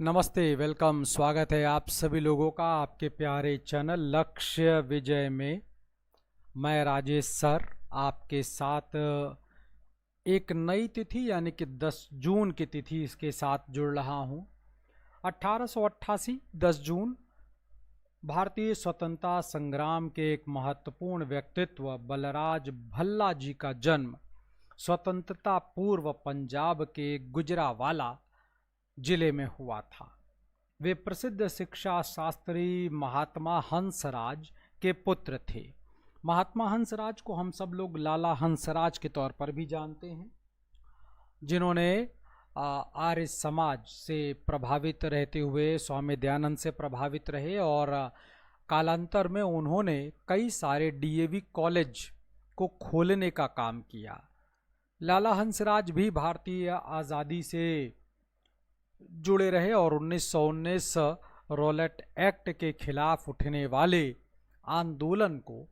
नमस्ते, वेलकम, स्वागत है आप सभी लोगों का आपके प्यारे चैनल लक्ष्य विजय में। मैं राजेश सर आपके साथ एक नई तिथि यानी कि 10 जून की तिथि इसके साथ जुड़ रहा हूं। 1888 10 जून भारतीय स्वतंत्रता संग्राम के एक महत्वपूर्ण व्यक्तित्व बलराज भल्ला जी का जन्म स्वतंत्रता पूर्व पंजाब के गुजरावाला जिले में हुआ था। वे प्रसिद्ध शिक्षा शास्त्री महात्मा हंसराज के पुत्र थे। महात्मा हंसराज को हम सब लोग लाला हंसराज के तौर पर भी जानते हैं, जिन्होंने आर्य समाज से प्रभावित रहते हुए स्वामी दयानंद से प्रभावित रहे और कालांतर में उन्होंने कई सारे डीएवी कॉलेज को खोलने का काम किया। लाला हंसराज भी भारतीय आज़ादी से जुड़े रहे और 1919 रॉलेट एक्ट के खिलाफ उठने वाले आंदोलन को,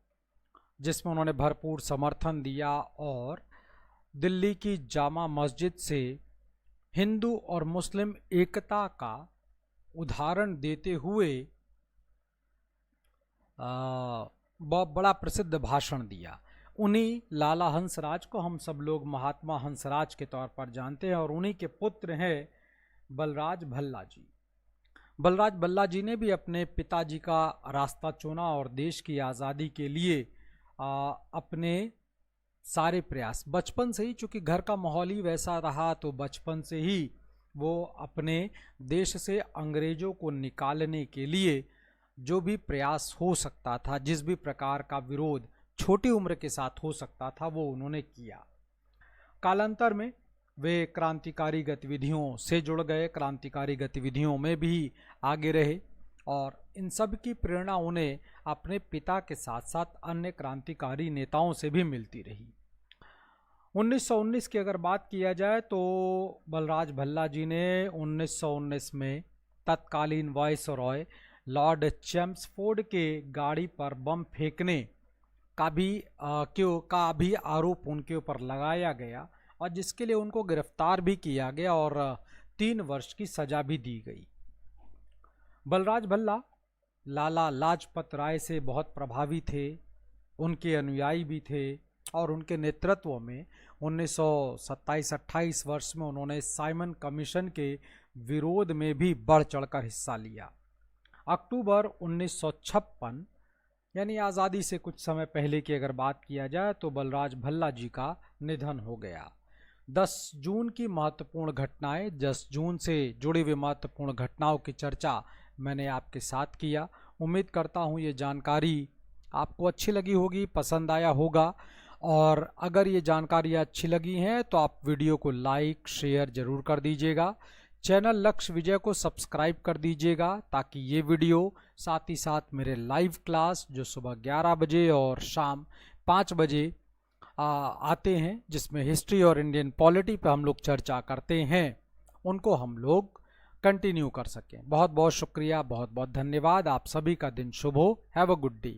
जिसमें उन्होंने भरपूर समर्थन दिया और दिल्ली की जामा मस्जिद से हिंदू और मुस्लिम एकता का उदाहरण देते हुए बड़ा प्रसिद्ध भाषण दिया। उन्हीं लाला हंसराज को हम सब लोग महात्मा हंसराज के तौर पर जानते हैं और उन्हीं के पुत्र हैं बलराज भल्ला जी। बलराज भल्ला जी ने भी अपने पिताजी का रास्ता चुना और देश की आज़ादी के लिए अपने सारे प्रयास बचपन से ही, चूँकि घर का माहौल ही वैसा रहा, तो बचपन से ही वो अपने देश से अंग्रेज़ों को निकालने के लिए जो भी प्रयास हो सकता था, जिस भी प्रकार का विरोध छोटी उम्र के साथ हो सकता था, वो उन्होंने किया। कालांतर में वे क्रांतिकारी गतिविधियों से जुड़ गए, क्रांतिकारी गतिविधियों में भी आगे रहे और इन सब की प्रेरणा उन्हें अपने पिता के साथ साथ अन्य क्रांतिकारी नेताओं से भी मिलती रही। 1919 की अगर बात किया जाए तो बलराज भल्ला जी ने 1919 में तत्कालीन वायसरॉय लॉर्ड चैम्सफोर्ड के गाड़ी पर बम फेंकने का भी आरोप उनके ऊपर लगाया गया और जिसके लिए उनको गिरफ्तार भी किया गया और 3 वर्ष की सजा भी दी गई। बलराज भल्ला लाला लाजपत राय से बहुत प्रभावी थे, उनके अनुयायी भी थे और उनके नेतृत्व में 1927-28 वर्ष में उन्होंने साइमन कमीशन के विरोध में भी बढ़ चढ़कर हिस्सा लिया। अक्टूबर 1956 यानी आज़ादी से कुछ समय पहले की अगर बात किया जाए तो बलराज भल्ला जी का निधन हो गया। 10 जून की महत्वपूर्ण घटनाएं, 10 जून से जुड़ी हुई महत्वपूर्ण घटनाओं की चर्चा मैंने आपके साथ किया। उम्मीद करता हूं ये जानकारी आपको अच्छी लगी होगी, पसंद आया होगा और अगर ये जानकारी अच्छी लगी हैं तो आप वीडियो को लाइक शेयर ज़रूर कर दीजिएगा। चैनल लक्ष्य विजय को सब्सक्राइब कर दीजिएगा ताकि ये वीडियो साथ ही साथ मेरे लाइव क्लास जो सुबह 11 बजे और शाम 5 बजे आते हैं, जिसमें हिस्ट्री और इंडियन पॉलिटी पर हम लोग चर्चा करते हैं, उनको हम लोग कंटिन्यू कर सकें। बहुत बहुत शुक्रिया, बहुत बहुत धन्यवाद। आप सभी का दिन शुभ हो। Have a good day.